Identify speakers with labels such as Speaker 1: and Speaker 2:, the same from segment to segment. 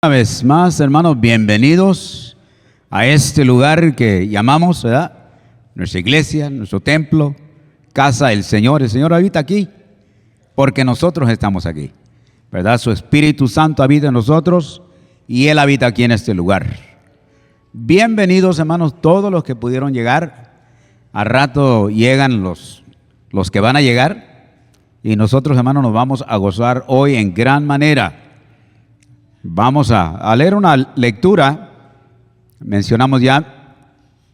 Speaker 1: Una vez más, hermanos, bienvenidos a este lugar que llamamos, ¿verdad?, nuestra iglesia, nuestro templo, casa del Señor. El Señor habita aquí porque nosotros estamos aquí, ¿verdad? Su Espíritu Santo habita en nosotros y Él habita aquí en este lugar. Bienvenidos, hermanos, todos los que pudieron llegar. Al rato llegan los que van a llegar y nosotros, hermanos, nos vamos a gozar hoy en gran manera. Vamos a leer una lectura. Mencionamos ya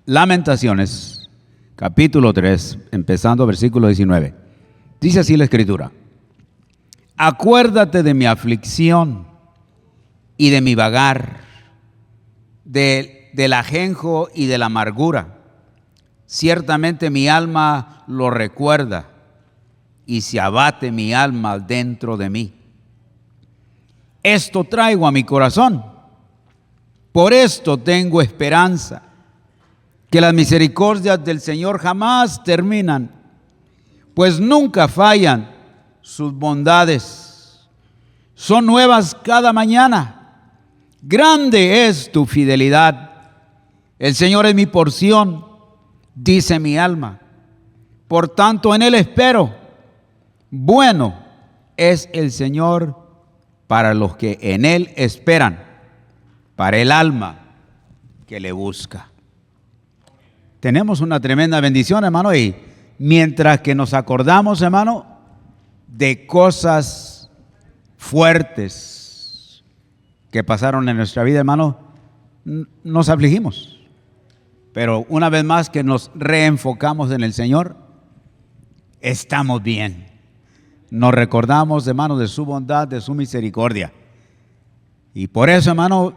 Speaker 1: Lamentaciones, capítulo 3, empezando versículo 19. Dice así la Escritura: acuérdate de mi aflicción y de mi vagar, del ajenjo y de la amargura. Ciertamente mi alma lo recuerda y se abate mi alma dentro de mí. Esto traigo a mi corazón, por esto tengo esperanza, que las misericordias del Señor jamás terminan, pues nunca fallan sus bondades. Son nuevas cada mañana, grande es tu fidelidad. El Señor es mi porción, dice mi alma, por tanto en Él espero. Bueno es el Señor para los que en Él esperan, para el alma que le busca. Tenemos una tremenda bendición, hermano, y mientras que nos acordamos, hermano, de cosas fuertes que pasaron en nuestra vida, hermano, nos afligimos. Pero una vez más que nos reenfocamos en el Señor, estamos bien. Nos recordamos, hermano, de su bondad, de su misericordia. Y por eso, hermano,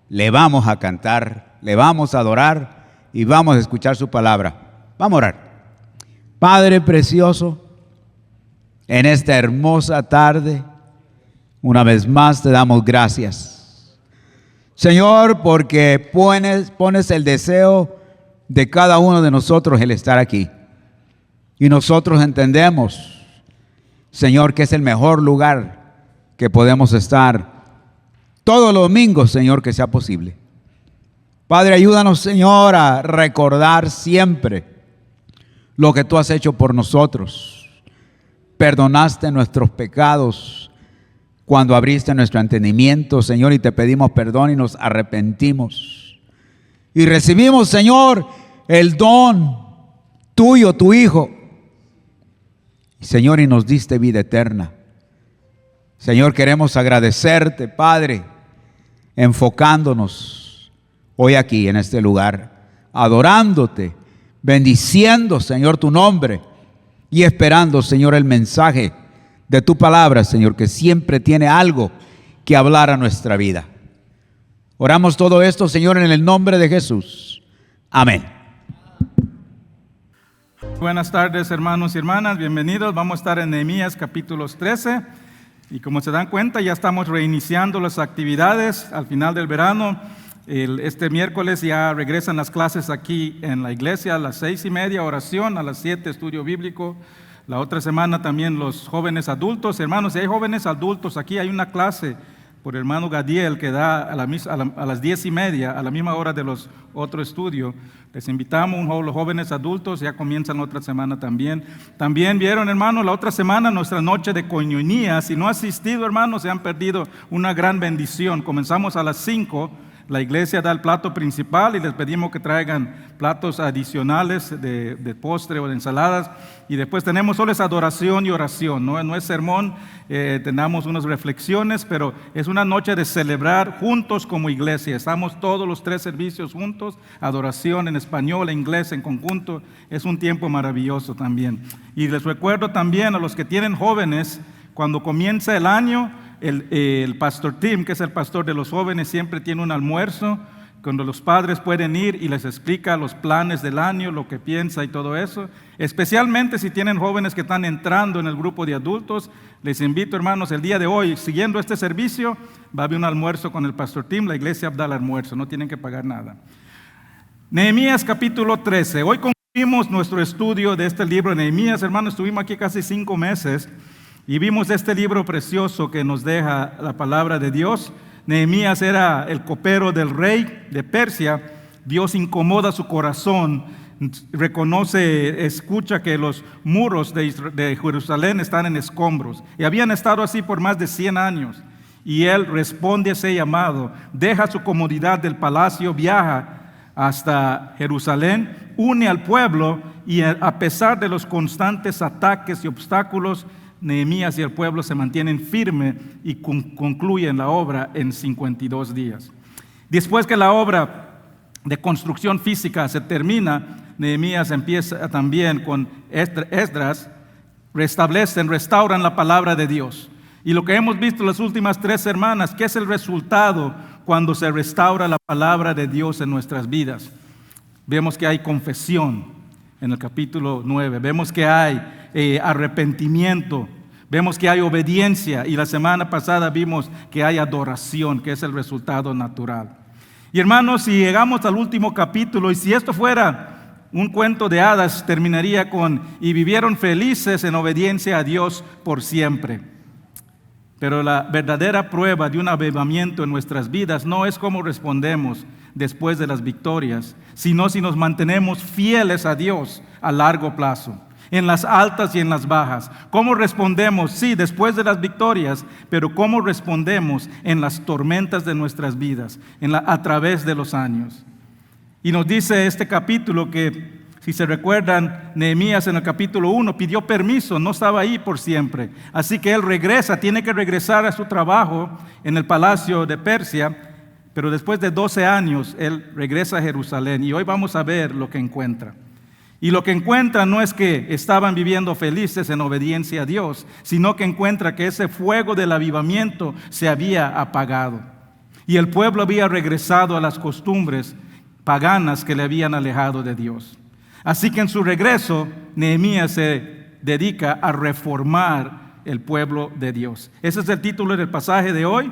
Speaker 1: le vamos a cantar, le vamos a adorar y vamos a escuchar su palabra. Vamos a orar. Padre precioso, en esta hermosa tarde, una vez más te damos gracias, Señor, porque pones el deseo de cada uno de nosotros el estar aquí. Y nosotros entendemos, Señor, que es el mejor lugar que podemos estar todos los domingos, Señor, que sea posible. Padre, ayúdanos, Señor, a recordar siempre lo que tú has hecho por nosotros. Perdonaste nuestros pecados cuando abriste nuestro entendimiento, Señor, y te pedimos perdón y nos arrepentimos. Y recibimos, Señor, el don tuyo, tu Hijo. Señor, y nos diste vida eterna. Señor, queremos agradecerte, Padre, enfocándonos hoy aquí en este lugar, adorándote, bendiciendo, Señor, tu nombre y esperando, Señor, el mensaje de tu palabra, Señor, que siempre tiene algo que hablar a nuestra vida. Oramos todo esto, Señor, en el nombre de Jesús. Amén.
Speaker 2: Buenas tardes, hermanos y hermanas, bienvenidos. Vamos a estar en Nehemías capítulos 13 y como se dan cuenta ya estamos reiniciando las actividades al final del verano. Este miércoles ya regresan las clases aquí en la iglesia a las 6:30, oración, a las 7 estudio bíblico. La otra semana también los jóvenes adultos. Hermanos, si hay jóvenes adultos aquí, hay una clase por el hermano Gadiel que da a las 10:30, a la misma hora de los otro estudio. Les invitamos, los jóvenes adultos, ya comienzan la otra semana también. También vieron, hermanos, la otra semana nuestra noche de coinonía. Si no ha asistido, hermanos, se han perdido una gran bendición. Comenzamos a las 5. La iglesia da el plato principal y les pedimos que traigan platos adicionales de postre o de ensaladas. Y después tenemos solo esa adoración y oración, no es sermón, tenemos unas reflexiones, pero es una noche de celebrar juntos como iglesia. Estamos todos los 3 servicios juntos, adoración en español, en inglés, en conjunto. Es un tiempo maravilloso también. Y les recuerdo también a los que tienen jóvenes, cuando comienza el año, el pastor Tim, que es el pastor de los jóvenes, siempre tiene un almuerzo cuando los padres pueden ir y les explica los planes del año, lo que piensa y todo eso. Especialmente si tienen jóvenes que están entrando en el grupo de adultos, les invito, hermanos, el día de hoy, siguiendo este servicio, va a haber un almuerzo con el pastor Tim. La iglesia da el almuerzo, no tienen que pagar nada. Nehemías capítulo 13. Hoy concluimos nuestro estudio de este libro de Nehemías. Hermanos, estuvimos aquí casi 5 meses. Y vimos este libro precioso que nos deja la palabra de Dios. Nehemías era el copero del rey de Persia. Dios incomoda su corazón, reconoce, escucha que los muros de Jerusalén están en escombros. Y habían estado así por más de 100 años. Y él responde a ese llamado, deja su comodidad del palacio, viaja hasta Jerusalén, une al pueblo y a pesar de los constantes ataques y obstáculos, Nehemías y el pueblo se mantienen firmes y concluyen la obra en 52 días. Después que la obra de construcción física se termina, Nehemías empieza también con Esdras, restauran la palabra de Dios. Y lo que hemos visto las últimas 3 semanas, ¿qué es el resultado cuando se restaura la palabra de Dios en nuestras vidas? Vemos que hay confesión en el capítulo 9, vemos que hay arrepentimiento, vemos que hay obediencia y la semana pasada vimos que hay adoración, que es el resultado natural. Y hermanos, si llegamos al último capítulo y si esto fuera un cuento de hadas, terminaría con y vivieron felices en obediencia a Dios por siempre. Pero la verdadera prueba de un avivamiento en nuestras vidas no es cómo respondemos después de las victorias, sino si nos mantenemos fieles a Dios a largo plazo, en las altas y en las bajas. ¿Cómo respondemos? Sí, después de las victorias, pero ¿cómo respondemos en las tormentas de nuestras vidas, a través de los años? Y nos dice este capítulo que, si se recuerdan, Nehemías en el capítulo 1 pidió permiso, no estaba ahí por siempre. Así que él tiene que regresar a su trabajo en el palacio de Persia, pero después de 12 años él regresa a Jerusalén y hoy vamos a ver lo que encuentra. Y lo que encuentra no es que estaban viviendo felices en obediencia a Dios, sino que encuentra que ese fuego del avivamiento se había apagado y el pueblo había regresado a las costumbres paganas que le habían alejado de Dios. Así que en su regreso, Nehemías se dedica a reformar el pueblo de Dios. Ese es el título del pasaje de hoy,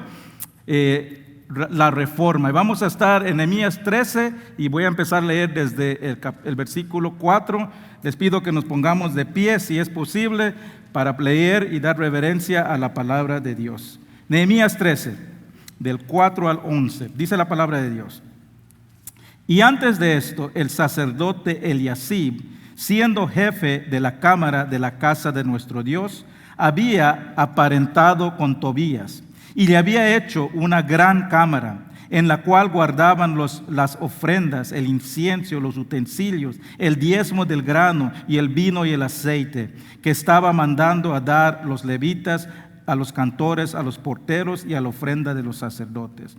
Speaker 2: la reforma. Y vamos a estar en Nehemías 13 y voy a empezar a leer desde el versículo 4. Les pido que nos pongamos de pie, si es posible, para leer y dar reverencia a la palabra de Dios. Nehemías 13, del 4 al 11, dice la palabra de Dios. Y antes de esto, el sacerdote Eliasib, siendo jefe de la cámara de la casa de nuestro Dios, había aparentado con Tobías y le había hecho una gran cámara en la cual guardaban las ofrendas, el incienso, los utensilios, el diezmo del grano y el vino y el aceite, que estaba mandando a dar los levitas, a los cantores, a los porteros y a la ofrenda de los sacerdotes.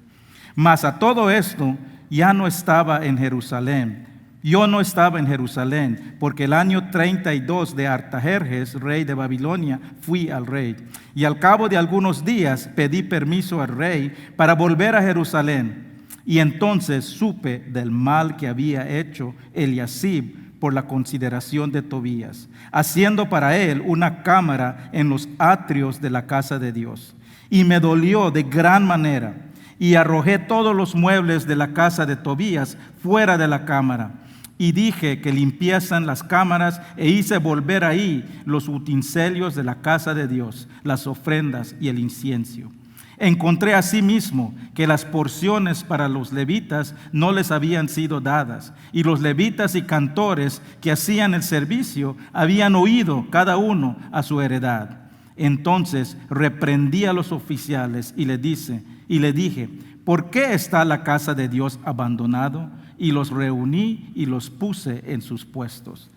Speaker 2: Mas a todo esto ya no estaba en Jerusalén. Yo no estaba en Jerusalén, porque el año 32 de Artajerjes, rey de Babilonia, fui al rey. Y al cabo de algunos días pedí permiso al rey para volver a Jerusalén. Y entonces supe del mal que había hecho Eliasib por la consideración de Tobías, haciendo para él una cámara en los atrios de la casa de Dios. Y me dolió de gran manera. Y arrojé todos los muebles de la casa de Tobías fuera de la cámara. Y dije que limpiasen las cámaras e hice volver ahí los utensilios de la casa de Dios, las ofrendas y el incienso. Encontré asimismo que las porciones para los levitas no les habían sido dadas, y los levitas y cantores que hacían el servicio habían oído cada uno a su heredad. Entonces reprendí a los oficiales y le dije, ¿por qué está la casa de Dios abandonado? Y los reuní y los puse en sus puestos.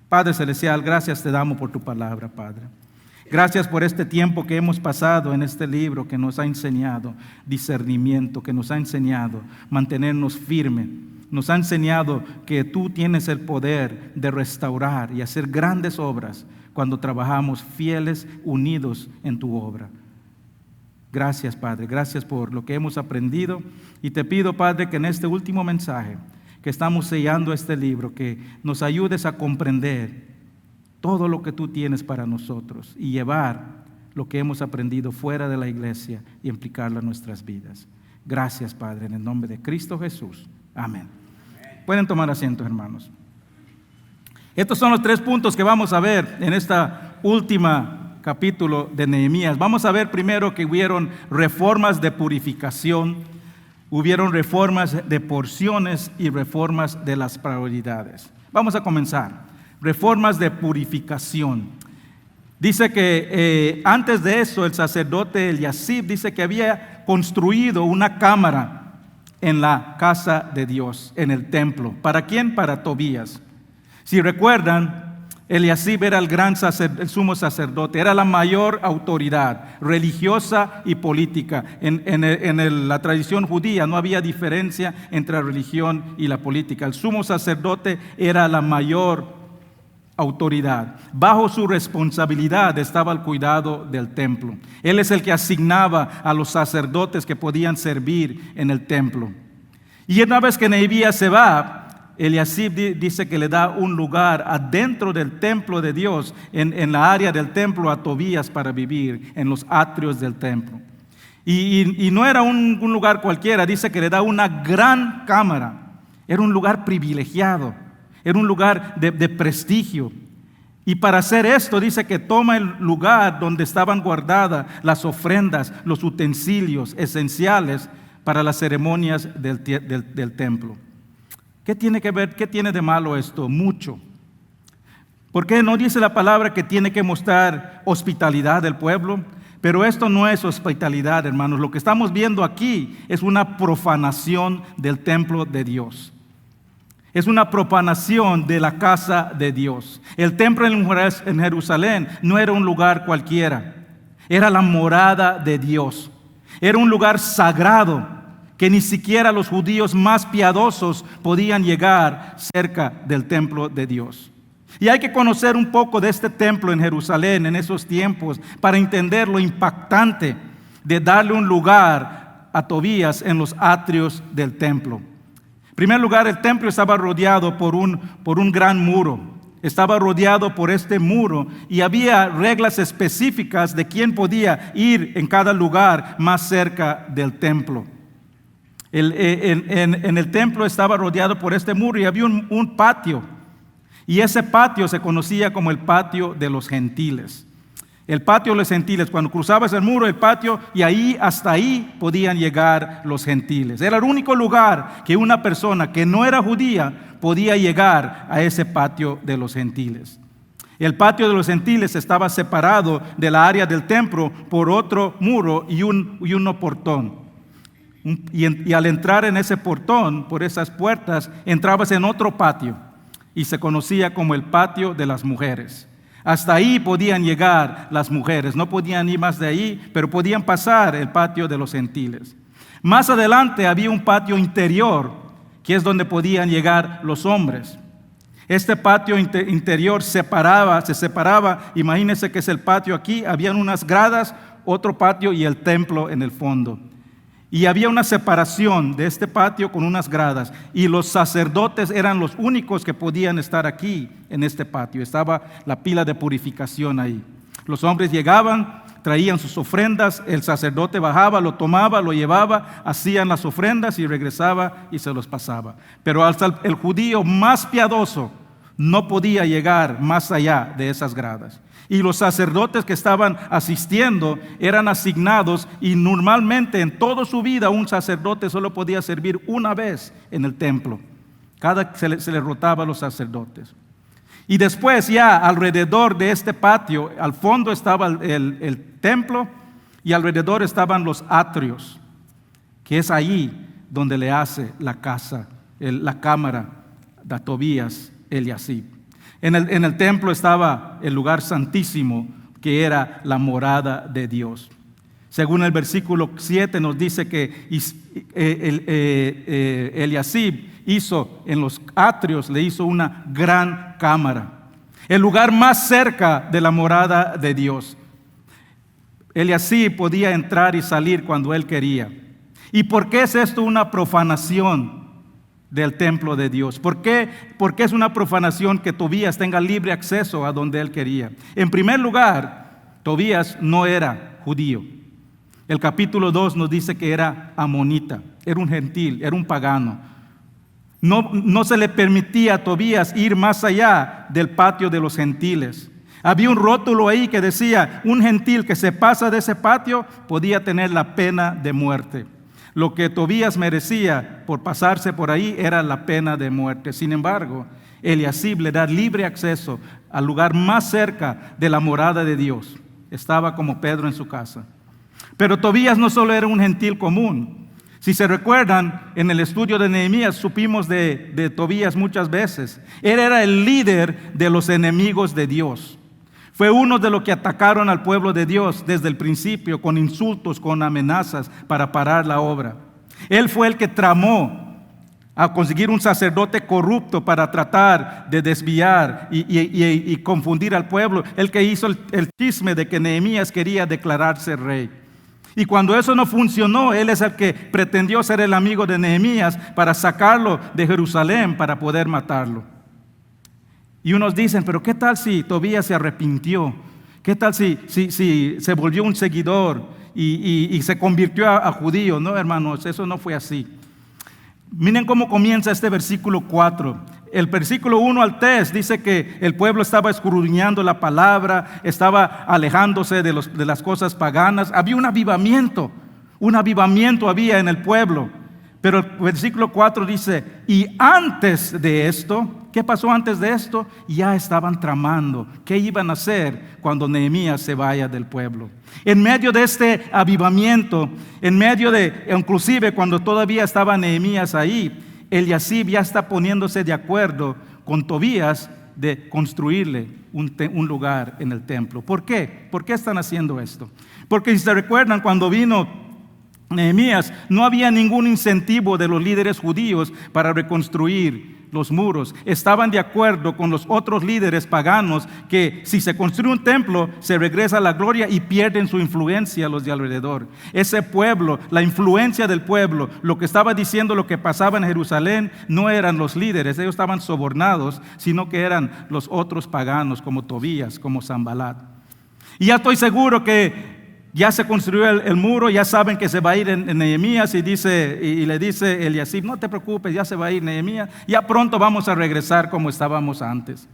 Speaker 2: Padre Celestial, gracias te damos por tu palabra, Padre. Gracias por este tiempo que hemos pasado en este libro que nos ha enseñado discernimiento, que nos ha enseñado mantenernos firmes. Nos ha enseñado que tú tienes el poder de restaurar y hacer grandes obras cuando trabajamos fieles, unidos en tu obra. Gracias, Padre, gracias por lo que hemos aprendido. Y te pido, Padre, que en este último mensaje que estamos sellando este libro, que nos ayudes a comprender todo lo que tú tienes para nosotros y llevar lo que hemos aprendido fuera de la iglesia y implicarlo en nuestras vidas. Gracias, Padre, en el nombre de Cristo Jesús. Amén. Pueden tomar asiento, hermanos. Estos son los 3 puntos que vamos a ver en esta última capítulo de Nehemías. Vamos a ver primero que hubieron reformas de purificación, hubieron reformas de porciones y reformas de las prioridades. Vamos a comenzar. Reformas de purificación. Dice que antes de eso el sacerdote Eliasib dice que había construido una cámara en la casa de Dios, en el templo. ¿Para quién? Para Tobías. Si recuerdan, Eliasib era el sumo sacerdote, era la mayor autoridad religiosa y política. En la tradición judía no había diferencia entre la religión y la política. El sumo sacerdote era la mayor autoridad. Bajo su responsabilidad estaba el cuidado del templo. Él es el que asignaba a los sacerdotes que podían servir en el templo. Y una vez que Nehemías se va, Eliasib dice que le da un lugar adentro del templo de Dios, en la área del templo a Tobías para vivir, en los atrios del templo. Y no era un lugar cualquiera, dice que le da una gran cámara. Era un lugar privilegiado. Era un lugar de prestigio. Y para hacer esto dice que toma el lugar donde estaban guardadas las ofrendas, los utensilios esenciales para las ceremonias del templo. ¿Qué tiene que ver? ¿Qué tiene de malo esto? Mucho. ¿Por qué no dice la palabra que tiene que mostrar hospitalidad del pueblo? Pero esto no es hospitalidad, hermanos. Lo que estamos viendo aquí es una profanación del templo de Dios. Es una profanación de la casa de Dios. El templo en Jerusalén no era un lugar cualquiera. Era la morada de Dios. Era un lugar sagrado que ni siquiera los judíos más piadosos podían llegar cerca del templo de Dios. Y hay que conocer un poco de este templo en Jerusalén en esos tiempos para entender lo impactante de darle un lugar a Tobías en los atrios del templo. En primer lugar, el templo estaba rodeado por un gran muro. Estaba rodeado por este muro y había reglas específicas de quién podía ir en cada lugar más cerca del templo. En el templo estaba rodeado por este muro y había un patio. Y ese patio se conocía como el patio de los gentiles. El patio de los gentiles, cuando cruzabas el muro, el patio, y hasta ahí podían llegar los gentiles. Era el único lugar que una persona que no era judía podía llegar a ese patio de los gentiles. El patio de los gentiles estaba separado de la área del templo por otro muro y un portón. Y al entrar en ese portón, por esas puertas, entrabas en otro patio y se conocía como el patio de las mujeres. Hasta ahí podían llegar las mujeres, no podían ir más de ahí, pero podían pasar el patio de los gentiles. Más adelante había un patio interior, que es donde podían llegar los hombres. Este patio interior se separaba, imagínense que es el patio aquí, habían unas gradas, otro patio y el templo en el fondo. Y había una separación de este patio con unas gradas. Y los sacerdotes eran los únicos que podían estar aquí en este patio. Estaba la pila de purificación ahí. Los hombres llegaban, traían sus ofrendas, el sacerdote bajaba, lo tomaba, lo llevaba, hacían las ofrendas y regresaba y se los pasaba. Pero hasta el judío más piadoso no podía llegar más allá de esas gradas. Y los sacerdotes que estaban asistiendo eran asignados y normalmente en toda su vida un sacerdote solo podía servir una vez en el templo. Se le rotaba a los sacerdotes. Y después ya alrededor de este patio, al fondo estaba el templo y alrededor estaban los atrios, que es ahí donde le hace la casa, la cámara de Tobías Eliasib. En el templo estaba el lugar santísimo, que era la morada de Dios. Según el versículo 7 nos dice que Eliasib hizo en los atrios, le hizo una gran cámara, el lugar más cerca de la morada de Dios. Eliasib podía entrar y salir cuando él quería. ¿Y por qué es esto una profanación del templo de Dios? ¿Por qué es una profanación que Tobías tenga libre acceso a donde él quería? En primer lugar, Tobías no era judío. El capítulo 2 nos dice que era amonita, era un gentil, era un pagano. No se le permitía a Tobías ir más allá del patio de los gentiles. Había un rótulo ahí que decía, un gentil que se pasa de ese patio podía tener la pena de muerte. Lo que Tobías merecía por pasarse por ahí era la pena de muerte. Sin embargo, Eliasib le da libre acceso al lugar más cerca de la morada de Dios. Estaba como Pedro en su casa. Pero Tobías no solo era un gentil común. Si se recuerdan, en el estudio de Nehemías supimos de Tobías muchas veces. Él era el líder de los enemigos de Dios. Fue uno de los que atacaron al pueblo de Dios desde el principio con insultos, con amenazas para parar la obra. Él fue el que tramó a conseguir un sacerdote corrupto para tratar de desviar y confundir al pueblo. El que hizo el chisme de que Nehemías quería declararse rey. Y cuando eso no funcionó, él es el que pretendió ser el amigo de Nehemías para sacarlo de Jerusalén para poder matarlo. Y unos dicen, pero ¿qué tal si Tobías se arrepintió? ¿Qué tal si se volvió un seguidor y se convirtió a judío? No, hermanos, eso no fue así. Miren cómo comienza este versículo 4. El versículo 1 al 3 dice que el pueblo estaba escudriñando la palabra, estaba alejándose de las cosas paganas. Había un avivamiento había en el pueblo. Pero el versículo 4 dice, y antes de esto, ¿qué pasó antes de esto? Ya estaban tramando qué iban a hacer cuando Nehemías se vaya del pueblo. En medio de este avivamiento, inclusive cuando todavía estaba Nehemías ahí, Eliasib ya está poniéndose de acuerdo con Tobías de construirle un lugar en el templo. ¿Por qué? ¿Por qué están haciendo esto? Porque si se recuerdan, cuando vino Nehemías, no había ningún incentivo de los líderes judíos para reconstruir los muros. Estaban de acuerdo con los otros líderes paganos que si se construye un templo, se regresa a la gloria y pierden su influencia los de alrededor. Ese pueblo, la influencia del pueblo, lo que estaba diciendo, lo que pasaba en Jerusalén, no eran los líderes, ellos estaban sobornados, sino que eran los otros paganos como Tobías, como Sanbalat. Y ya estoy seguro que ya se construyó el muro, ya saben que se va a ir en Nehemías y le dice Eliasib, no te preocupes, ya se va a ir Nehemías, ya pronto vamos a regresar como estábamos antes.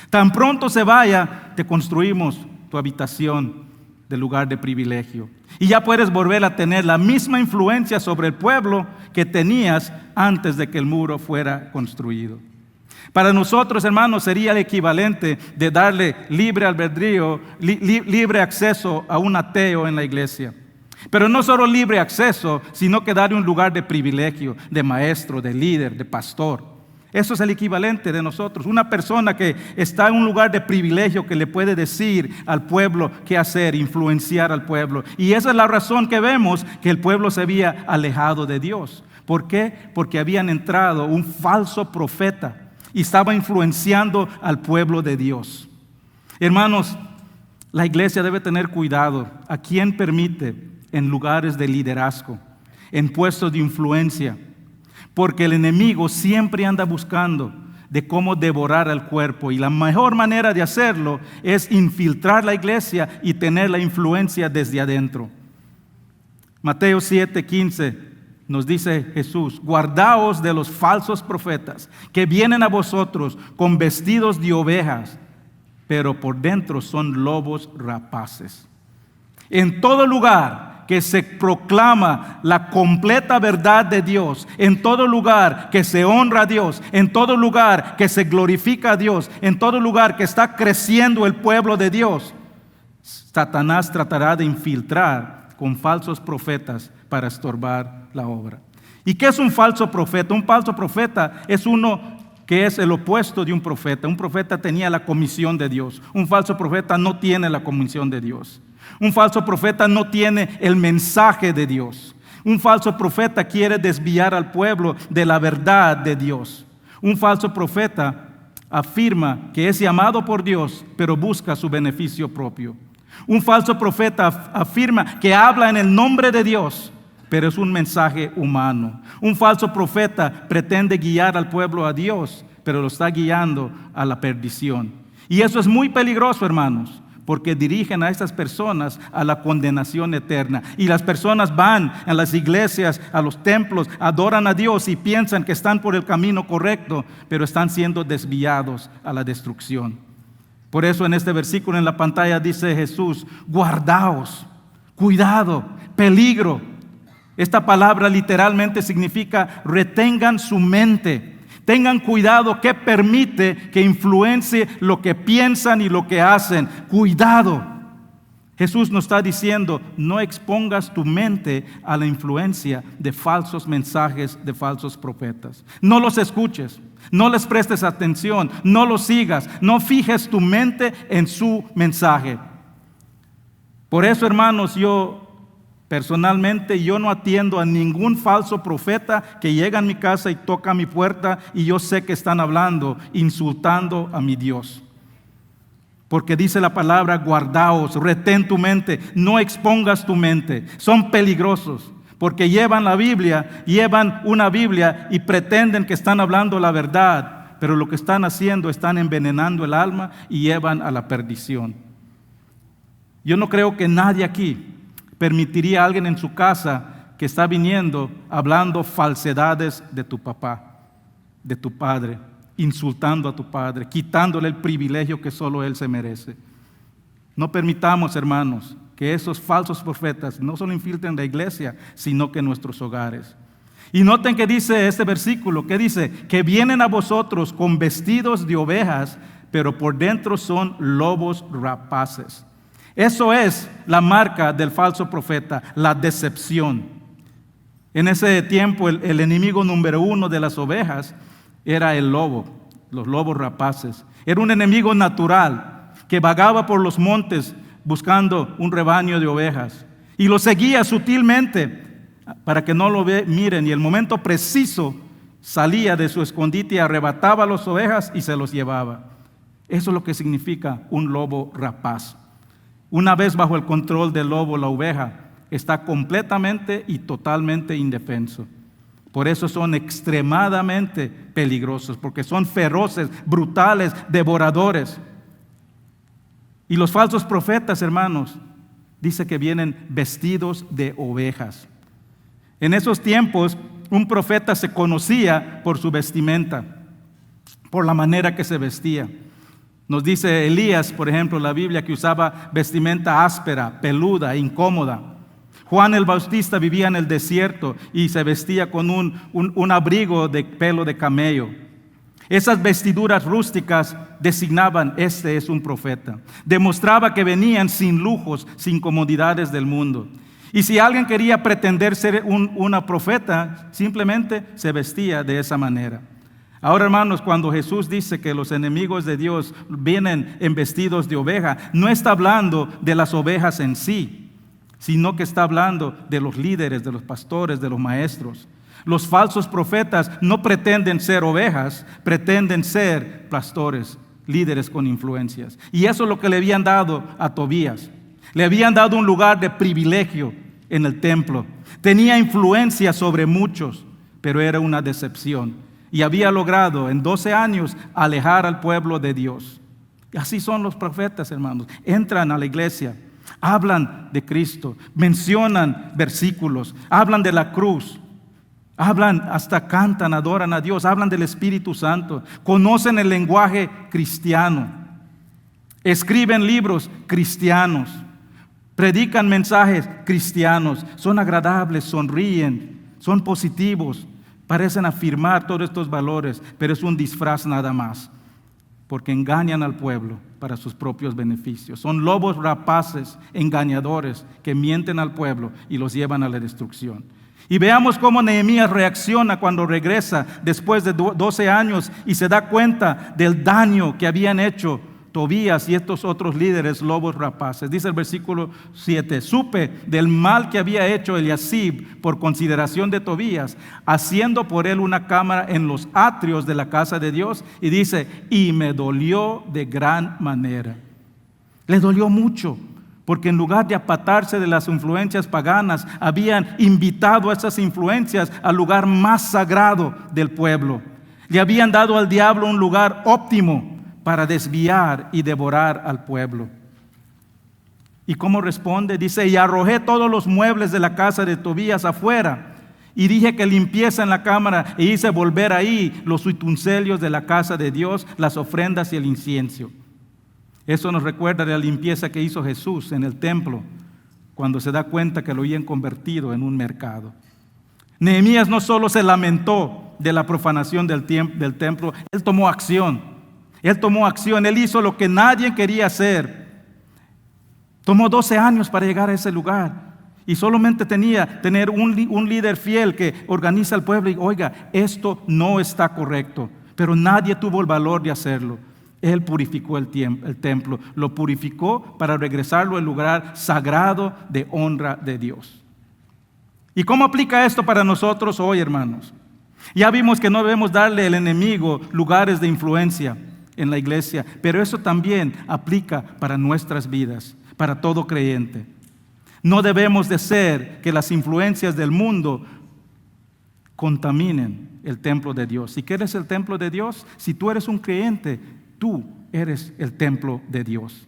Speaker 2: Tan pronto se vaya, te construimos tu habitación de lugar de privilegio. Y ya puedes volver a tener la misma influencia sobre el pueblo que tenías antes de que el muro fuera construido. Para nosotros, hermanos, sería el equivalente de darle libre albedrío, libre acceso a un ateo en la iglesia. Pero no solo libre acceso, sino que darle un lugar de privilegio, de maestro, de líder, de pastor. Eso es el equivalente de nosotros. Una persona que está en un lugar de privilegio que le puede decir al pueblo qué hacer, influenciar al pueblo. Y esa es la razón que vemos que el pueblo se había alejado de Dios. ¿Por qué? Porque habían entrado un falso profeta y estaba influenciando al pueblo de Dios. Hermanos, la iglesia debe tener cuidado a quien permite en lugares de liderazgo, en puestos de influencia, porque el enemigo siempre anda buscando de cómo devorar al cuerpo y la mejor manera de hacerlo es infiltrar la iglesia y tener la influencia desde adentro. Mateo 7:15 nos dice Jesús, guardaos de los falsos profetas que vienen a vosotros con vestidos de ovejas, pero por dentro son lobos rapaces. En todo lugar que se proclama la completa verdad de Dios, en todo lugar que se honra a Dios, en todo lugar que se glorifica a Dios, en todo lugar que está creciendo el pueblo de Dios, Satanás tratará de infiltrar con falsos profetas para estorbar la obra. ¿Y qué es un falso profeta? Un falso profeta es uno que es el opuesto de un profeta. Un profeta tenía la comisión de Dios. Un falso profeta no tiene la comisión de Dios. Un falso profeta no tiene el mensaje de Dios. Un falso profeta quiere desviar al pueblo de la verdad de Dios. Un falso profeta afirma que es llamado por Dios, pero busca su beneficio propio. Un falso profeta afirma que habla en el nombre de Dios, pero es un mensaje humano. Un falso profeta pretende guiar al pueblo a Dios, pero lo está guiando a la perdición. Y eso es muy peligroso, hermanos, porque dirigen a estas personas a la condenación eterna. Y las personas van a las iglesias, a los templos, adoran a Dios y piensan que están por el camino correcto, pero están siendo desviados a la destrucción. Por eso en este versículo en la pantalla dice Jesús, guardaos, cuidado, peligro. Esta palabra literalmente significa retengan su mente. Tengan cuidado que permite que influencie lo que piensan y lo que hacen. Cuidado. Jesús nos está diciendo, no expongas tu mente a la influencia de falsos mensajes, de falsos profetas. No los escuches, no les prestes atención, no los sigas, no fijes tu mente en su mensaje. Por eso, hermanos, personalmente, yo no atiendo a ningún falso profeta que llega a mi casa y toca mi puerta y yo sé que están hablando, insultando a mi Dios. Porque dice la palabra, guardaos, retén tu mente, no expongas tu mente. Son peligrosos porque llevan una Biblia y pretenden que están hablando la verdad, pero lo que están haciendo, están envenenando el alma y llevan a la perdición. Yo no creo que nadie aquí permitiría a alguien en su casa que está viniendo hablando falsedades de tu papá, de tu padre, insultando a tu padre, quitándole el privilegio que solo él se merece. No permitamos, hermanos, que esos falsos profetas no solo infiltren la iglesia, sino que en nuestros hogares. Y noten que dice este versículo, que dice, que vienen a vosotros con vestidos de ovejas, pero por dentro son lobos rapaces. Eso es la marca del falso profeta, la decepción. En ese tiempo el enemigo número uno de las ovejas era el lobo, los lobos rapaces. Era un enemigo natural que vagaba por los montes buscando un rebaño de ovejas y lo seguía sutilmente para que no lo miren, y el momento preciso salía de su escondite y arrebataba las ovejas y se los llevaba. Eso es lo que significa un lobo rapaz. Una vez bajo el control del lobo, la oveja está completamente y totalmente indefenso. Por eso son extremadamente peligrosos, porque son feroces, brutales, devoradores. Y los falsos profetas, hermanos, dice que vienen vestidos de ovejas. En esos tiempos, un profeta se conocía por su vestimenta, por la manera que se vestía. Nos dice Elías, por ejemplo, en la Biblia, que usaba vestimenta áspera, peluda, incómoda. Juan el Bautista vivía en el desierto y se vestía con un abrigo de pelo de camello. Esas vestiduras rústicas designaban, este es un profeta. Demostraba que venían sin lujos, sin comodidades del mundo. Y si alguien quería pretender ser una profeta, simplemente se vestía de esa manera. Ahora, hermanos, cuando Jesús dice que los enemigos de Dios vienen en vestidos de oveja, no está hablando de las ovejas en sí, sino que está hablando de los líderes, de los pastores, de los maestros. Los falsos profetas no pretenden ser ovejas, pretenden ser pastores, líderes con influencias. Y eso es lo que le habían dado a Tobías. Le habían dado un lugar de privilegio en el templo. Tenía influencia sobre muchos, pero era una decepción. Y había logrado en 12 años alejar al pueblo de Dios. Y así son los profetas, hermanos. Entran a la iglesia, hablan de Cristo, mencionan versículos, hablan de la cruz, hablan, hasta cantan, adoran a Dios, hablan del Espíritu Santo, conocen el lenguaje cristiano, escriben libros cristianos, predican mensajes cristianos, son agradables, sonríen, son positivos, parecen afirmar todos estos valores, pero es un disfraz nada más, porque engañan al pueblo para sus propios beneficios. Son lobos rapaces, engañadores, que mienten al pueblo y los llevan a la destrucción. Y veamos cómo Nehemías reacciona cuando regresa después de 12 años y se da cuenta del daño que habían hecho Tobías y estos otros líderes lobos rapaces. Dice el versículo 7, supe del mal que había hecho Eliasib por consideración de Tobías, haciendo por él una cámara en los atrios de la casa de Dios. Y dice, y me dolió de gran manera. Le dolió mucho, porque en lugar de apartarse de las influencias paganas, habían invitado a esas influencias al lugar más sagrado del pueblo. Le habían dado al diablo un lugar óptimo para desviar y devorar al pueblo. ¿Y cómo responde? Dice, y arrojé todos los muebles de la casa de Tobías afuera, y dije que limpieza en la cámara, e hice volver ahí los utensilios de la casa de Dios, las ofrendas y el incienso. Eso nos recuerda de la limpieza que hizo Jesús en el templo cuando se da cuenta que lo habían convertido en un mercado. Nehemías no solo se lamentó de la profanación del templo, él tomó acción. Él hizo lo que nadie quería hacer. Tomó 12 años para llegar a ese lugar. Y solamente tener un líder fiel que organiza al pueblo y oiga, esto no está correcto. Pero nadie tuvo el valor de hacerlo. Él purificó el templo, lo purificó para regresarlo al lugar sagrado de honra de Dios. ¿Y cómo aplica esto para nosotros hoy, hermanos? Ya vimos que no debemos darle al enemigo lugares de influencia en la iglesia, pero eso también aplica para nuestras vidas, para todo creyente. No debemos de ser que las influencias del mundo contaminen el templo de Dios. ¿Y qué eres el templo de Dios? Si tú eres un creyente, tú eres el templo de Dios.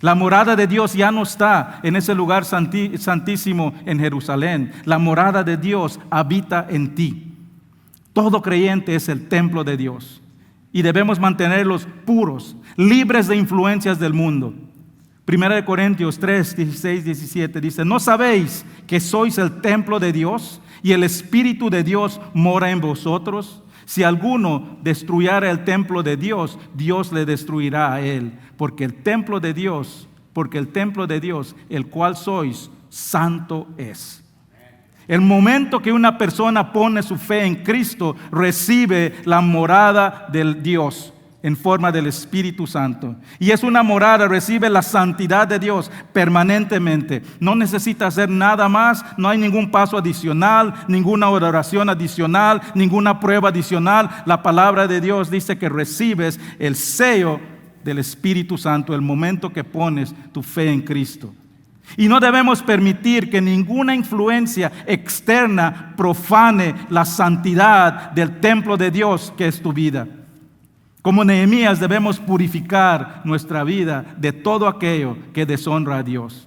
Speaker 2: La morada de Dios ya no está en ese lugar santísimo en Jerusalén. La morada de Dios habita en ti. Todo creyente es el templo de Dios. Y debemos mantenerlos puros, libres de influencias del mundo. 1 Corintios 3, 16, 17 dice, ¿no sabéis que sois el templo de Dios y el Espíritu de Dios mora en vosotros? Si alguno destruyera el templo de Dios, Dios le destruirá a él, porque el templo de Dios, el cual sois, santo es. El momento que una persona pone su fe en Cristo, recibe la morada del Dios en forma del Espíritu Santo. Y es una morada, recibe la santidad de Dios permanentemente. No necesita hacer nada más, no hay ningún paso adicional, ninguna oración adicional, ninguna prueba adicional. La palabra de Dios dice que recibes el sello del Espíritu Santo el momento que pones tu fe en Cristo. Y no debemos permitir que ninguna influencia externa profane la santidad del templo de Dios que es tu vida. Como Nehemías debemos purificar nuestra vida de todo aquello que deshonra a Dios.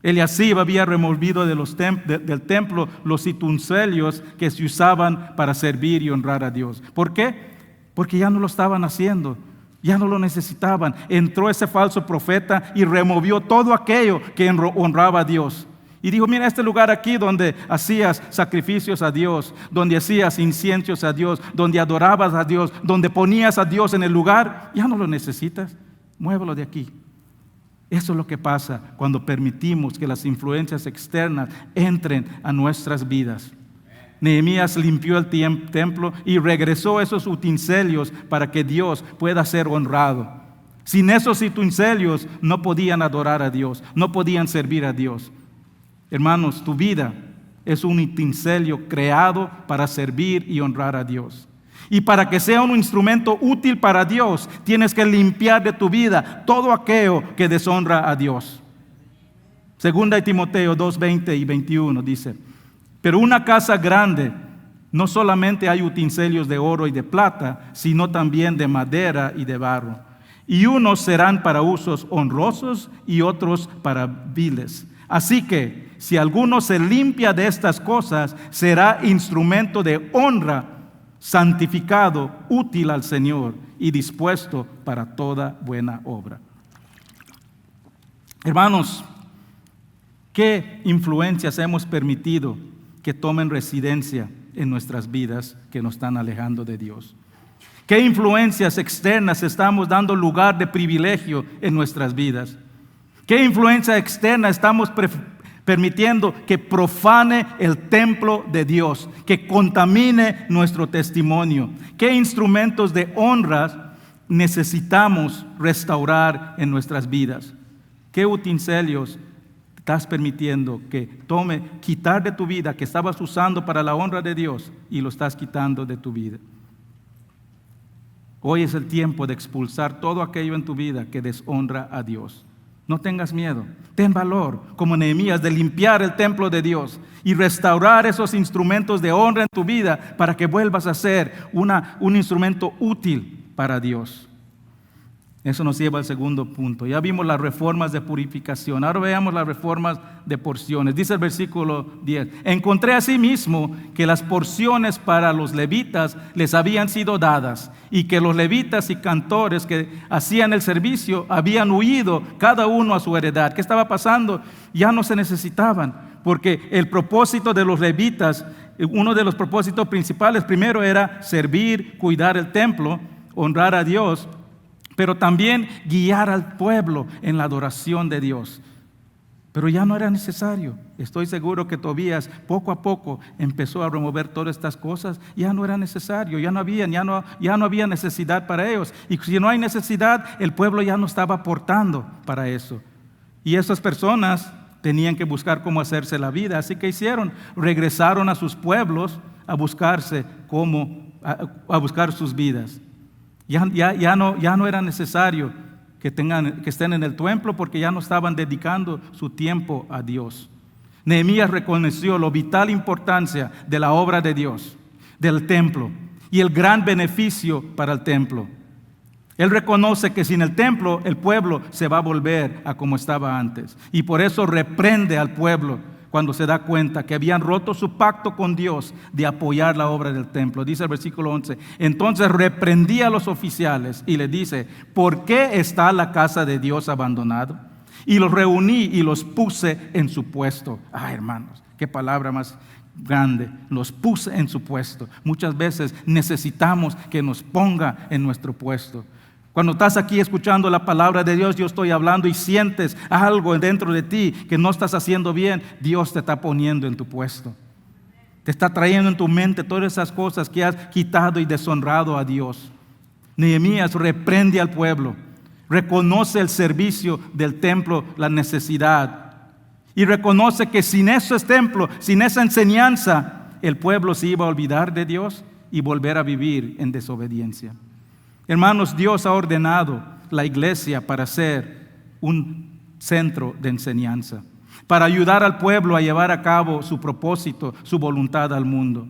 Speaker 2: Eliasib había removido del templo los utensilios que se usaban para servir y honrar a Dios. ¿Por qué? Porque ya no lo estaban haciendo, ya no lo necesitaban. Entró ese falso profeta y removió todo aquello que honraba a Dios. Y dijo, mira, este lugar aquí donde hacías sacrificios a Dios, donde hacías inciensos a Dios, donde adorabas a Dios, donde ponías a Dios en el lugar, ya no lo necesitas, muévelo de aquí. Eso es lo que pasa cuando permitimos que las influencias externas entren a nuestras vidas. Nehemías limpió el templo y regresó esos utensilios para que Dios pueda ser honrado. Sin esos utensilios no podían adorar a Dios, no podían servir a Dios. Hermanos, tu vida es un utensilio creado para servir y honrar a Dios. Y para que sea un instrumento útil para Dios, tienes que limpiar de tu vida todo aquello que deshonra a Dios. 2 Timoteo 2, 20 y 21 dice, pero una casa grande, no solamente hay utensilios de oro y de plata, sino también de madera y de barro. Y unos serán para usos honrosos y otros para viles. Así que, si alguno se limpia de estas cosas, será instrumento de honra, santificado, útil al Señor y dispuesto para toda buena obra. Hermanos, ¿qué influencias hemos permitido que tomen residencia en nuestras vidas que nos están alejando de Dios? ¿Qué influencias externas estamos dando lugar de privilegio en nuestras vidas? ¿Qué influencia externa estamos permitiendo que profane el templo de Dios, que contamine nuestro testimonio? ¿Qué instrumentos de honra necesitamos restaurar en nuestras vidas? ¿Qué utensilios estás permitiendo que quitar de tu vida, que estabas usando para la honra de Dios y lo estás quitando de tu vida? Hoy es el tiempo de expulsar todo aquello en tu vida que deshonra a Dios. No tengas miedo, ten valor, como Nehemías, de limpiar el templo de Dios y restaurar esos instrumentos de honra en tu vida para que vuelvas a ser un instrumento útil para Dios. Eso nos lleva al segundo punto. Ya vimos las reformas de purificación. Ahora veamos las reformas de porciones. Dice el versículo 10. Encontré asimismo que las porciones para los levitas les habían sido dadas y que los levitas y cantores que hacían el servicio habían huido cada uno a su heredad. ¿Qué estaba pasando? Ya no se necesitaban, porque el propósito de los levitas, uno de los propósitos principales, primero era servir, cuidar el templo, honrar a Dios, pero también guiar al pueblo en la adoración de Dios. Pero ya no era necesario. Estoy seguro que Tobías poco a poco empezó a remover todas estas cosas. Ya no era necesario, ya no había necesidad para ellos. Y si no hay necesidad, el pueblo ya no estaba aportando para eso. Y esas personas tenían que buscar cómo hacerse la vida. Así que hicieron, regresaron a sus pueblos a buscar sus vidas. Ya no era necesario que estén en el templo, porque ya no estaban dedicando su tiempo a Dios. Nehemías reconoció la vital importancia de la obra de Dios, del templo, y el gran beneficio para el templo. Él reconoce que sin el templo el pueblo se va a volver a como estaba antes, y por eso reprende al pueblo cuando se da cuenta que habían roto su pacto con Dios de apoyar la obra del templo. Dice el versículo 11, entonces reprendí a los oficiales y les dice, ¿por qué está la casa de Dios abandonada? Y los reuní y los puse en su puesto. Hermanos, qué palabra más grande, los puse en su puesto. Muchas veces necesitamos que nos ponga en nuestro puesto. Cuando estás aquí escuchando la palabra de Dios, yo estoy hablando y sientes algo dentro de ti que no estás haciendo bien, Dios te está poniendo en tu puesto. Te está trayendo en tu mente todas esas cosas que has quitado y deshonrado a Dios. Nehemías reprende al pueblo, reconoce el servicio del templo, la necesidad, y reconoce que sin ese templo, sin esa enseñanza, el pueblo se iba a olvidar de Dios y volver a vivir en desobediencia. Hermanos, Dios ha ordenado la iglesia para ser un centro de enseñanza, para ayudar al pueblo a llevar a cabo su propósito, su voluntad al mundo.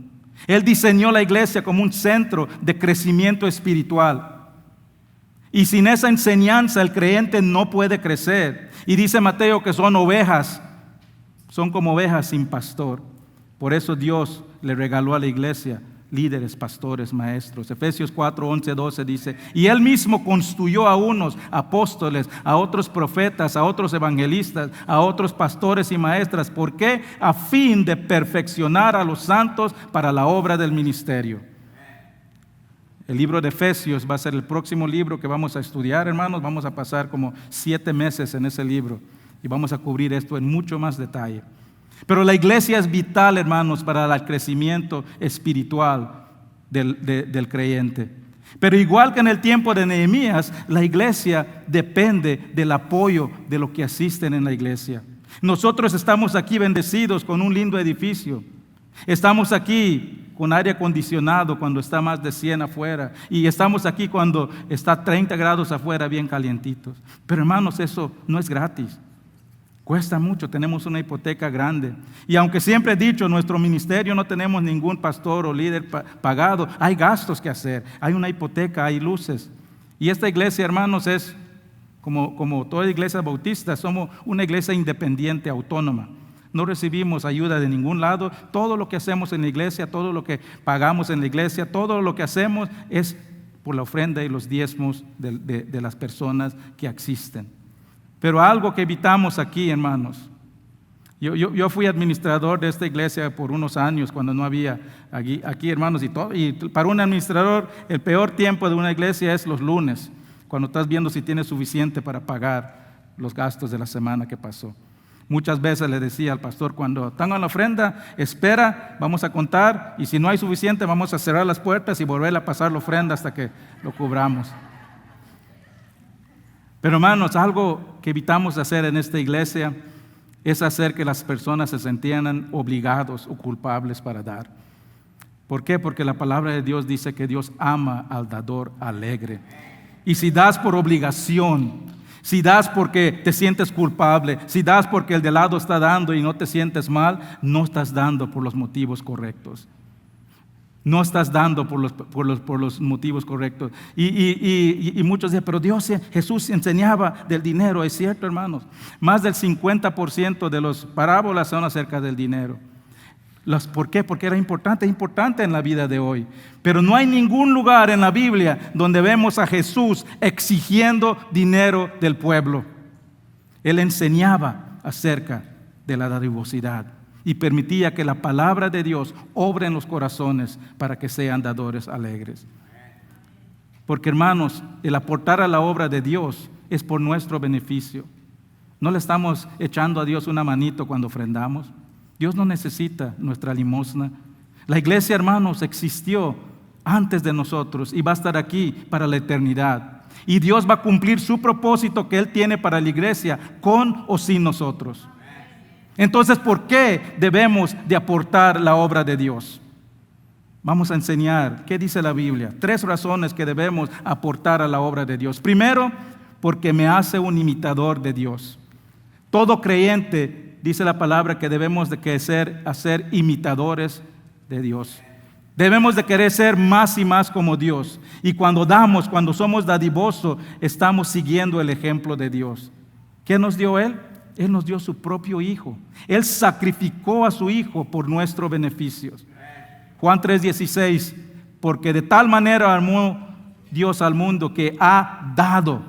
Speaker 2: Él diseñó la iglesia como un centro de crecimiento espiritual. Y sin esa enseñanza el creyente no puede crecer. Y dice Mateo que son como ovejas sin pastor. Por eso Dios le regaló a la iglesia líderes, pastores, maestros. Efesios 4, 11, 12 dice, y Él mismo constituyó a unos apóstoles, a otros profetas, a otros evangelistas, a otros pastores y maestras. ¿Por qué? A fin de perfeccionar a los santos para la obra del ministerio. El libro de Efesios va a ser el próximo libro que vamos a estudiar, hermanos. Vamos a pasar como 7 meses en ese libro y vamos a cubrir esto en mucho más detalle. Pero la iglesia es vital, hermanos, para el crecimiento espiritual del creyente. Pero igual que en el tiempo de Nehemías, la iglesia depende del apoyo de los que asisten en la iglesia. Nosotros estamos aquí bendecidos con un lindo edificio. Estamos aquí con aire acondicionado cuando está más de 100 afuera. Y estamos aquí cuando está 30 grados afuera bien calientitos. Pero hermanos, eso no es gratis. Cuesta mucho, tenemos una hipoteca grande. Y aunque siempre he dicho, en nuestro ministerio no tenemos ningún pastor o líder pagado, hay gastos que hacer, hay una hipoteca, hay luces. Y esta iglesia, hermanos, es como toda iglesia bautista, somos una iglesia independiente, autónoma. No recibimos ayuda de ningún lado. Todo lo que hacemos en la iglesia, todo lo que pagamos en la iglesia, todo lo que hacemos es por la ofrenda y los diezmos de las personas que asisten. Pero algo que evitamos aquí, hermanos. Yo fui administrador de esta iglesia por unos años cuando no había aquí hermanos, y para un administrador el peor tiempo de una iglesia es los lunes, cuando estás viendo si tienes suficiente para pagar los gastos de la semana que pasó. Muchas veces le decía al pastor, cuando tengan la ofrenda, espera, vamos a contar, y si no hay suficiente vamos a cerrar las puertas y volver a pasar la ofrenda hasta que lo cubramos. Pero hermanos, algo que evitamos hacer en esta iglesia es hacer que las personas se sintieran obligados o culpables para dar. ¿Por qué? Porque la palabra de Dios dice que Dios ama al dador alegre. Y si das por obligación, si das porque te sientes culpable, si das porque el de lado está dando y no te sientes mal, no estás dando por los motivos correctos. No estás dando por los motivos correctos. Y muchos dicen, pero Jesús enseñaba del dinero. Es cierto, hermanos. Más del 50% de las parábolas son acerca del dinero. ¿Por qué? Porque es importante en la vida de hoy. Pero no hay ningún lugar en la Biblia donde vemos a Jesús exigiendo dinero del pueblo. Él enseñaba acerca de la dadivosidad y permitía que la palabra de Dios obre en los corazones para que sean dadores alegres. Porque, hermanos, el aportar a la obra de Dios es por nuestro beneficio. No le estamos echando a Dios una manito cuando ofrendamos. Dios no necesita nuestra limosna. La iglesia, hermanos, existió antes de nosotros y va a estar aquí para la eternidad. Y Dios va a cumplir su propósito que Él tiene para la iglesia, con o sin nosotros. Entonces, ¿por qué debemos de aportar la obra de Dios? Vamos a enseñar qué dice la Biblia. 3 razones que debemos aportar a la obra de Dios. Primero, porque me hace un imitador de Dios. Todo creyente, dice la palabra, que debemos de hacer imitadores de Dios. Debemos de querer ser más y más como Dios. Y cuando somos dadivosos, estamos siguiendo el ejemplo de Dios. ¿Qué nos dio Él? Él nos dio su propio Hijo. Él sacrificó a su Hijo por nuestro beneficio. Juan 3:16, porque de tal manera amó Dios al mundo que ha dado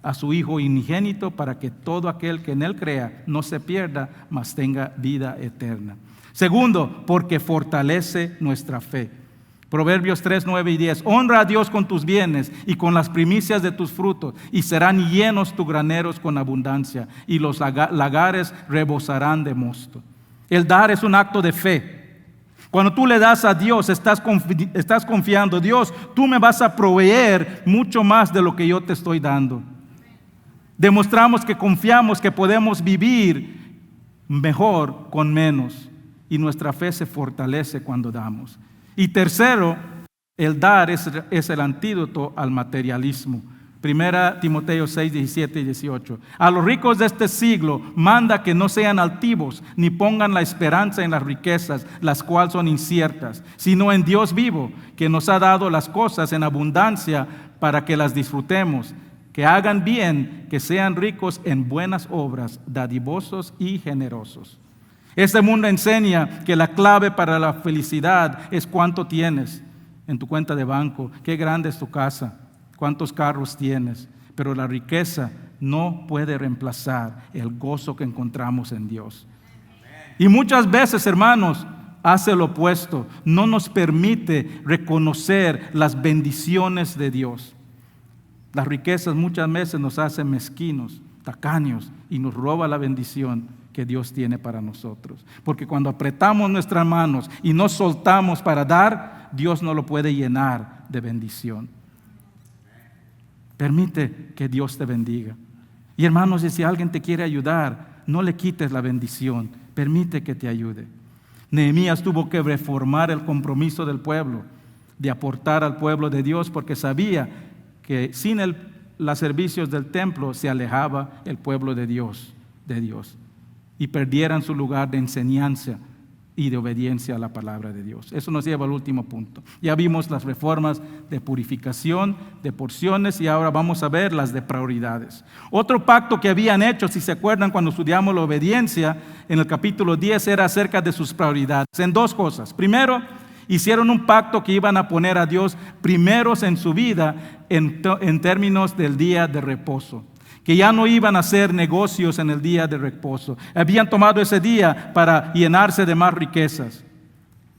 Speaker 2: a su Hijo unigénito para que todo aquel que en Él crea no se pierda, mas tenga vida eterna. Segundo, porque fortalece nuestra fe. Proverbios 3, 9 y 10. Honra a Dios con tus bienes y con las primicias de tus frutos, y serán llenos tus graneros con abundancia, y los lagares rebosarán de mosto. El dar es un acto de fe. Cuando tú le das a Dios, estás confiando, Dios, tú me vas a proveer mucho más de lo que yo te estoy dando. Demostramos que confiamos que podemos vivir mejor con menos, y nuestra fe se fortalece cuando damos. Y tercero, el dar es el antídoto al materialismo. 1 Timoteo 6, 17 y 18. A los ricos de este siglo manda que no sean altivos, ni pongan la esperanza en las riquezas, las cuales son inciertas, sino en Dios vivo, que nos ha dado las cosas en abundancia para que las disfrutemos. Que hagan bien, que sean ricos en buenas obras, dadivosos y generosos. Este mundo enseña que la clave para la felicidad es cuánto tienes en tu cuenta de banco, qué grande es tu casa, cuántos carros tienes. Pero la riqueza no puede reemplazar el gozo que encontramos en Dios. Y muchas veces, hermanos, hace lo opuesto. No nos permite reconocer las bendiciones de Dios. Las riquezas muchas veces nos hacen mezquinos, tacaños, y nos roba la bendición que Dios tiene para nosotros. Porque cuando apretamos nuestras manos y no soltamos para dar, Dios no lo puede llenar de bendición. Permite que Dios te bendiga. Y hermanos, si alguien te quiere ayudar, no le quites la bendición, permite que te ayude. Nehemías tuvo que reformar el compromiso del pueblo, de aportar al pueblo de Dios, porque sabía que sin los servicios del templo se alejaba el pueblo de Dios. Y perdieran su lugar de enseñanza y de obediencia a la palabra de Dios. Eso nos lleva al último punto. Ya vimos las reformas de purificación, de porciones, y ahora vamos a ver las de prioridades. Otro pacto que habían hecho, si se acuerdan cuando estudiamos la obediencia, en el capítulo 10 era acerca de sus prioridades, en 2 cosas. Primero, hicieron un pacto que iban a poner a Dios primeros en su vida en términos del día de reposo. Que ya no iban a hacer negocios en el día de reposo. Habían tomado ese día para llenarse de más riquezas.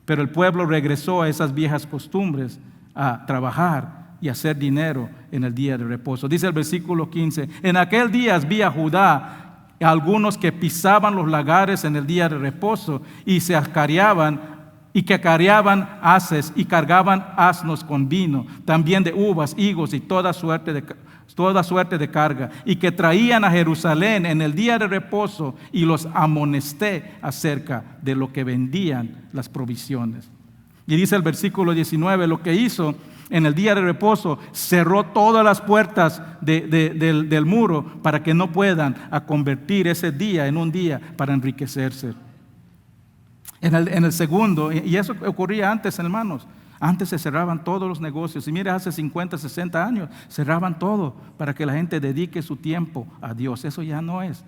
Speaker 2: Pero el pueblo regresó a esas viejas costumbres, a trabajar y hacer dinero en el día de reposo. Dice el versículo 15, en aquel día vi a Judá, algunos que pisaban los lagares en el día de reposo y se acareaban, y que acarreaban haces y cargaban asnos con vino, también de uvas, higos y toda suerte de carga, y que traían a Jerusalén en el día de reposo, y los amonesté acerca de lo que vendían las provisiones. Y dice el versículo 19, lo que hizo en el día de reposo, cerró todas las puertas del muro para que no puedan convertir ese día en un día para enriquecerse. En el segundo, y eso ocurría antes, hermanos, Antes se cerraban todos los negocios. Y mira, hace 50, 60 años cerraban todo para que la gente dedique su tiempo a Dios. Eso ya no es.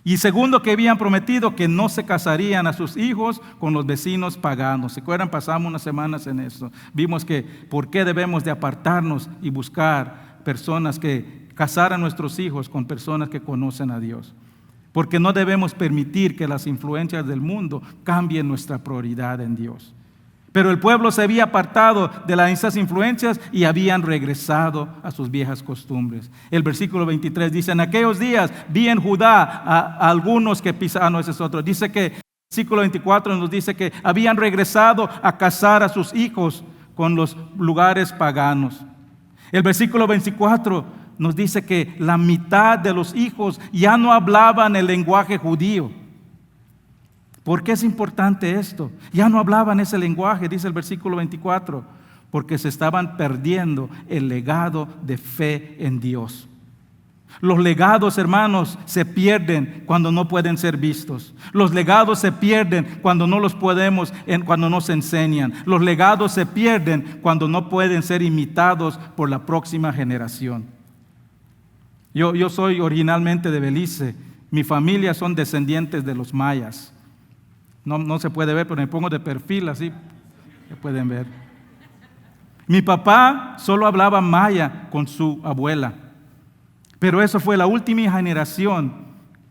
Speaker 2: Y segundo, que habían prometido que no se casarían a sus hijos con los vecinos paganos. ¿Se acuerdan? Pasamos unas semanas en eso. Vimos que por qué debemos de apartarnos y buscar personas que casar a nuestros hijos con personas que conocen a Dios. Porque no debemos permitir que las influencias del mundo cambien nuestra prioridad en Dios. Pero el pueblo se había apartado de esas influencias y habían regresado a sus viejas costumbres. El versículo 23 dice: en aquellos días vi en Judá a algunos que pisaban, no, ese es otro. Dice que, el versículo 24 nos dice que habían regresado a casar a sus hijos con los lugares paganos. El versículo 24 nos dice que la mitad de los hijos ya no hablaban el lenguaje judío. ¿Por qué es importante esto? Ya no hablaban ese lenguaje, dice el versículo 24, porque se estaban perdiendo el legado de fe en Dios. Los legados, hermanos, se pierden cuando no pueden ser vistos. Los legados se pierden cuando no los podemos, cuando no se enseñan. Los legados se pierden cuando no pueden ser imitados por la próxima generación. Yo soy originalmente de Belice. Mi familia son descendientes de los mayas. No se puede ver, pero me pongo de perfil así, que pueden ver. Mi papá solo hablaba maya con su abuela, pero eso fue la última generación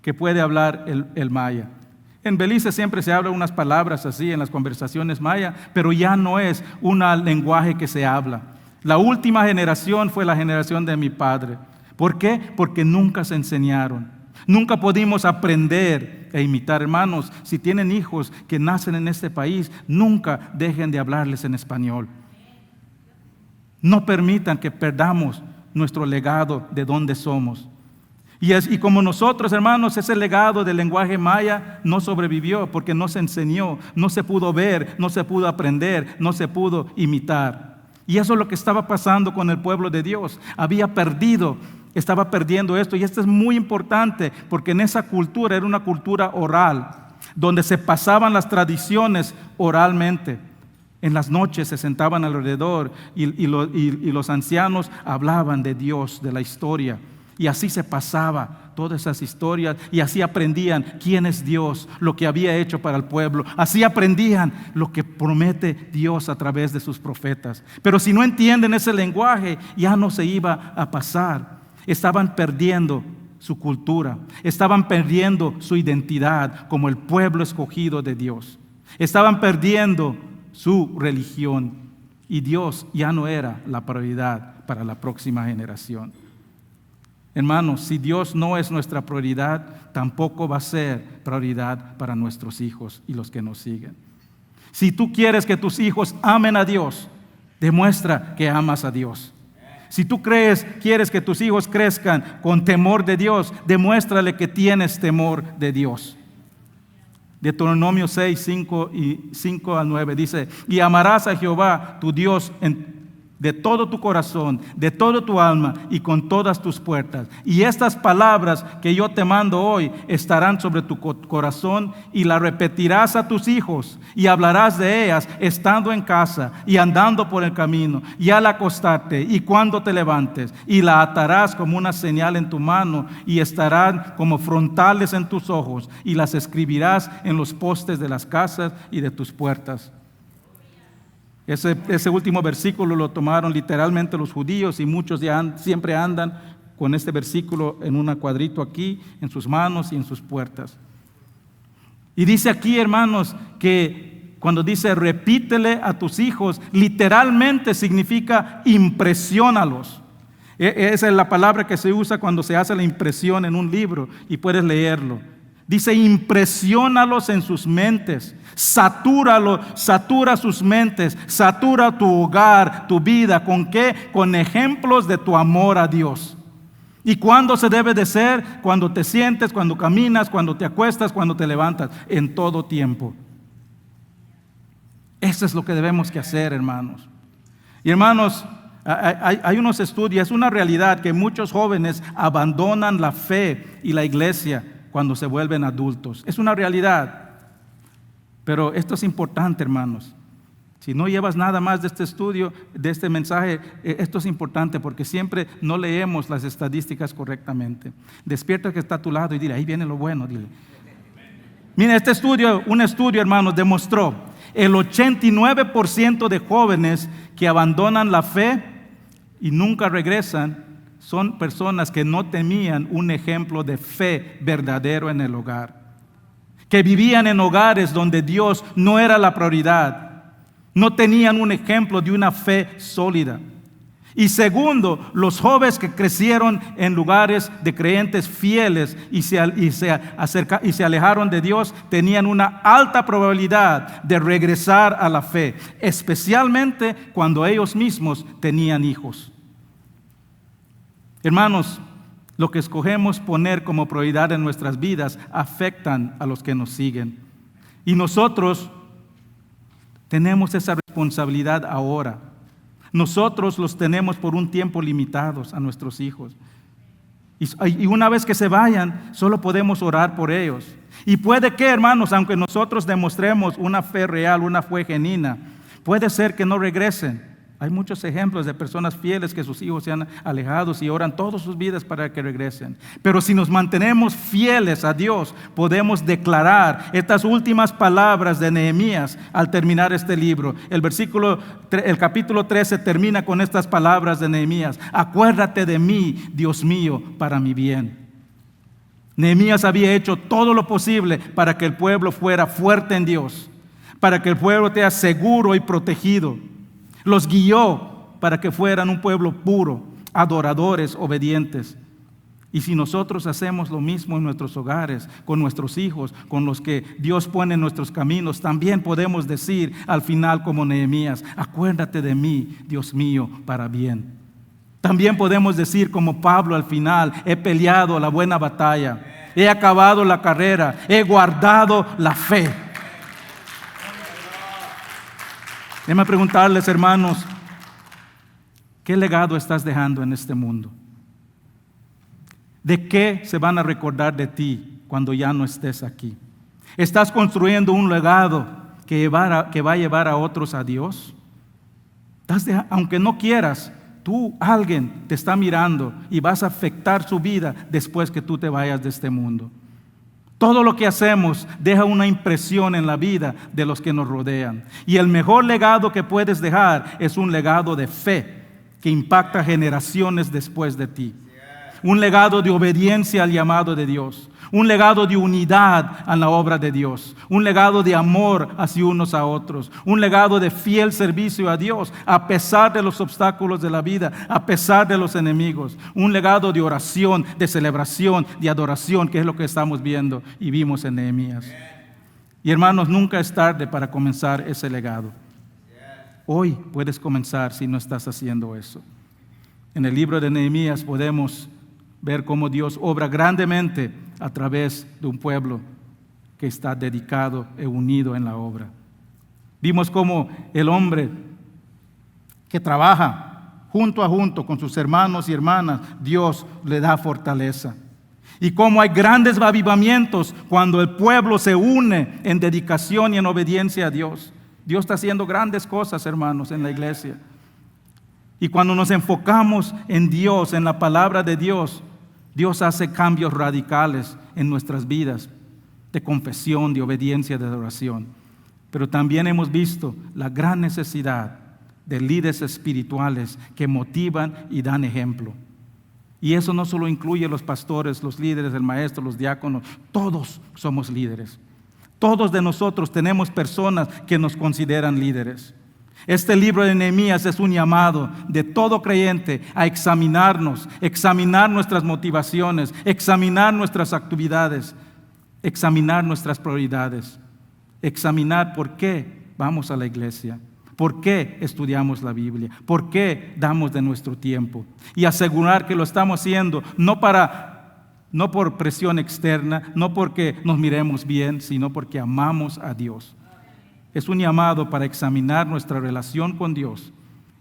Speaker 2: que puede hablar el maya. En Belice siempre se habla unas palabras así en las conversaciones maya, pero ya no es un lenguaje que se habla. La última generación fue la generación de mi padre. ¿Por qué? Porque nunca se enseñaron. Nunca pudimos aprender e imitar. Hermanos, si tienen hijos que nacen en este país, nunca dejen de hablarles en español. No permitan que perdamos nuestro legado de dónde somos. Y como nosotros, hermanos, ese legado del lenguaje maya no sobrevivió porque no se enseñó, no se pudo ver, no se pudo aprender, no se pudo imitar. Y eso es lo que estaba pasando con el pueblo de Dios. Estaba perdiendo esto, y esto es muy importante porque en esa cultura era una cultura oral, donde se pasaban las tradiciones oralmente. En las noches se sentaban alrededor y los ancianos hablaban de Dios, de la historia, y así se pasaba todas esas historias, y así aprendían quién es Dios, lo que había hecho para el pueblo. Así aprendían lo que promete Dios a través de sus profetas. Pero si no entienden ese lenguaje, ya no se iba a pasar. Estaban perdiendo su cultura, estaban perdiendo su identidad como el pueblo escogido de Dios. Estaban perdiendo su religión, y Dios ya no era la prioridad para la próxima generación. Hermanos, si Dios no es nuestra prioridad, tampoco va a ser prioridad para nuestros hijos y los que nos siguen. Si tú quieres que tus hijos amen a Dios, demuestra que amas a Dios. Si tú quieres que tus hijos crezcan con temor de Dios, demuéstrale que tienes temor de Dios. Deuteronomio 6, 5 al 9 dice: y amarás a Jehová tu Dios de todo tu corazón, de toda tu alma y con todas tus puertas. Y estas palabras que yo te mando hoy estarán sobre tu corazón, y las repetirás a tus hijos, y hablarás de ellas estando en casa y andando por el camino, y al acostarte y cuando te levantes, y la atarás como una señal en tu mano, y estarán como frontales en tus ojos, y las escribirás en los postes de las casas y de tus puertas. Ese último versículo lo tomaron literalmente los judíos, y muchos siempre andan con este versículo en un cuadrito aquí, en sus manos y en sus puertas. Y dice aquí, hermanos, que cuando dice repítele a tus hijos, literalmente significa impresiónalos. Esa es la palabra que se usa cuando se hace la impresión en un libro, y puedes leerlo. Dice: impresiónalos en sus mentes, satura sus mentes, satura tu hogar, tu vida. ¿Con qué? Con ejemplos de tu amor a Dios. ¿Y cuándo se debe de ser? Cuando te sientes, cuando caminas, cuando te acuestas, cuando te levantas, en todo tiempo. Eso es lo que debemos que hacer, hermanos. Y hermanos, hay unos estudios, es una realidad que muchos jóvenes abandonan la fe y la iglesia cuando se vuelven adultos. Es una realidad. Pero esto es importante, hermanos. Si no llevas nada más de este estudio, de este mensaje, esto es importante porque siempre no leemos las estadísticas correctamente. Despierta al que está a tu lado y dile, ahí viene lo bueno, dile. Mira, un estudio, hermanos, demostró el 89% de jóvenes que abandonan la fe y nunca regresan son personas que no tenían un ejemplo de fe verdadero en el hogar, que vivían en hogares donde Dios no era la prioridad. No tenían un ejemplo de una fe sólida. Y segundo, los jóvenes que crecieron en lugares de creyentes fieles y se alejaron de Dios, tenían una alta probabilidad de regresar a la fe, especialmente cuando ellos mismos tenían hijos. Hermanos, lo que escogemos poner como prioridad en nuestras vidas afectan a los que nos siguen. Y nosotros tenemos esa responsabilidad ahora. Nosotros los tenemos por un tiempo limitados a nuestros hijos. Y una vez que se vayan, solo podemos orar por ellos. Y puede que, hermanos, aunque nosotros demostremos una fe real, una fe genuina, puede ser que no regresen. Hay muchos ejemplos de personas fieles que sus hijos se han alejado y oran todas sus vidas para que regresen. Pero si nos mantenemos fieles a Dios, podemos declarar estas últimas palabras de Nehemías al terminar este libro. El capítulo 13 termina con estas palabras de Nehemías: acuérdate de mí, Dios mío, para mi bien. Nehemías había hecho todo lo posible para que el pueblo fuera fuerte en Dios, para que el pueblo esté seguro y protegido. Los guió para que fueran un pueblo puro, adoradores, obedientes. Y si nosotros hacemos lo mismo en nuestros hogares, con nuestros hijos, con los que Dios pone en nuestros caminos, también podemos decir al final como Nehemías: acuérdate de mí, Dios mío, para bien. También podemos decir como Pablo al final: he peleado la buena batalla, he acabado la carrera, he guardado la fe. Déjame preguntarles, hermanos, ¿qué legado estás dejando en este mundo? ¿De qué se van a recordar de ti cuando ya no estés aquí? ¿Estás construyendo un legado que va a llevar a otros a Dios? Aunque no quieras, alguien te está mirando y vas a afectar su vida después que tú te vayas de este mundo. Todo lo que hacemos deja una impresión en la vida de los que nos rodean. Y el mejor legado que puedes dejar es un legado de fe que impacta generaciones después de ti. Un legado de obediencia al llamado de Dios. Un legado de unidad a la obra de Dios. Un legado de amor hacia unos a otros. Un legado de fiel servicio a Dios a pesar de los obstáculos de la vida, a pesar de los enemigos. Un legado de oración, de celebración, de adoración, que es lo que estamos viendo y vimos en Nehemías. Y hermanos, nunca es tarde para comenzar ese legado. Hoy puedes comenzar si no estás haciendo eso. En el libro de Nehemías podemos ver cómo Dios obra grandemente a través de un pueblo que está dedicado y unido en la obra. Vimos cómo el hombre que trabaja junto a junto con sus hermanos y hermanas, Dios le da fortaleza. Y cómo hay grandes avivamientos cuando el pueblo se une en dedicación y en obediencia a Dios. Dios está haciendo grandes cosas, hermanos, en la iglesia. Y cuando nos enfocamos en Dios, en la palabra de Dios, Dios hace cambios radicales en nuestras vidas de confesión, de obediencia, de adoración. Pero también hemos visto la gran necesidad de líderes espirituales que motivan y dan ejemplo. Y eso no solo incluye a los pastores, los líderes, el maestro, los diáconos. Todos somos líderes. Todos de nosotros tenemos personas que nos consideran líderes. Este libro de Nehemías es un llamado de todo creyente a examinarnos, examinar nuestras motivaciones, examinar nuestras actividades, examinar nuestras prioridades, examinar por qué vamos a la iglesia, por qué estudiamos la Biblia, por qué damos de nuestro tiempo y asegurar que lo estamos haciendo no por presión externa, no porque nos miremos bien, sino porque amamos a Dios. Es un llamado para examinar nuestra relación con Dios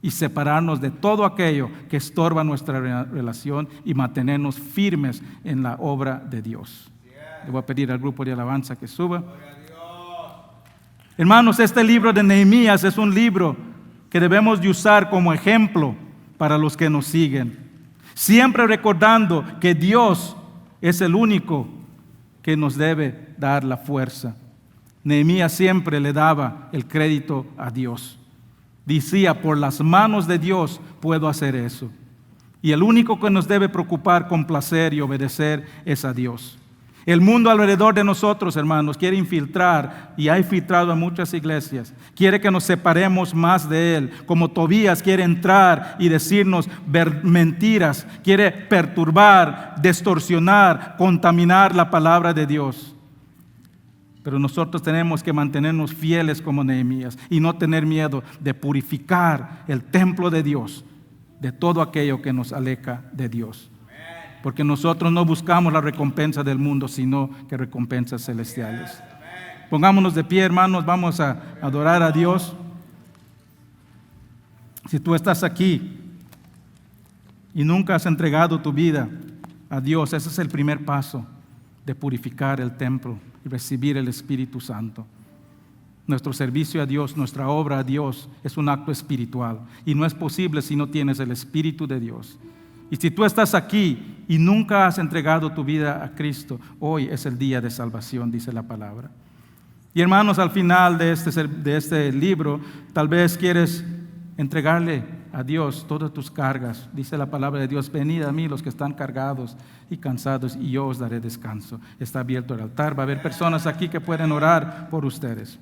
Speaker 2: y separarnos de todo aquello que estorba nuestra relación y mantenernos firmes en la obra de Dios. Le voy a pedir al grupo de alabanza que suba. Hermanos, este libro de Nehemías es un libro que debemos de usar como ejemplo para los que nos siguen. Siempre recordando que Dios es el único que nos debe dar la fuerza. Nehemías siempre le daba el crédito a Dios. Decía, por las manos de Dios puedo hacer eso. Y el único que nos debe preocupar, complacer y obedecer es a Dios. El mundo alrededor de nosotros, hermanos, quiere infiltrar y ha infiltrado a muchas iglesias. Quiere que nos separemos más de Él. Como Tobías quiere entrar y decirnos mentiras. Quiere perturbar, distorsionar, contaminar la palabra de Dios. Pero nosotros tenemos que mantenernos fieles como Nehemías y no tener miedo de purificar el templo de Dios de todo aquello que nos aleja de Dios. Porque nosotros no buscamos la recompensa del mundo, sino que recompensas celestiales. Pongámonos de pie, hermanos, vamos a adorar a Dios. Si tú estás aquí y nunca has entregado tu vida a Dios, ese es el primer paso de purificar el templo y recibir el Espíritu Santo. Nuestro servicio a Dios, nuestra obra a Dios es un acto espiritual y no es posible si no tienes el Espíritu de Dios. Y si tú estás aquí y nunca has entregado tu vida a Cristo, hoy es el día de salvación, dice la palabra. Y hermanos, al final de este libro, tal vez quieres entregarle a Dios todas tus cargas. Dice la palabra de Dios, venid a mí los que están cargados y cansados y yo os daré descanso. Está abierto el altar, va a haber personas aquí que pueden orar por ustedes.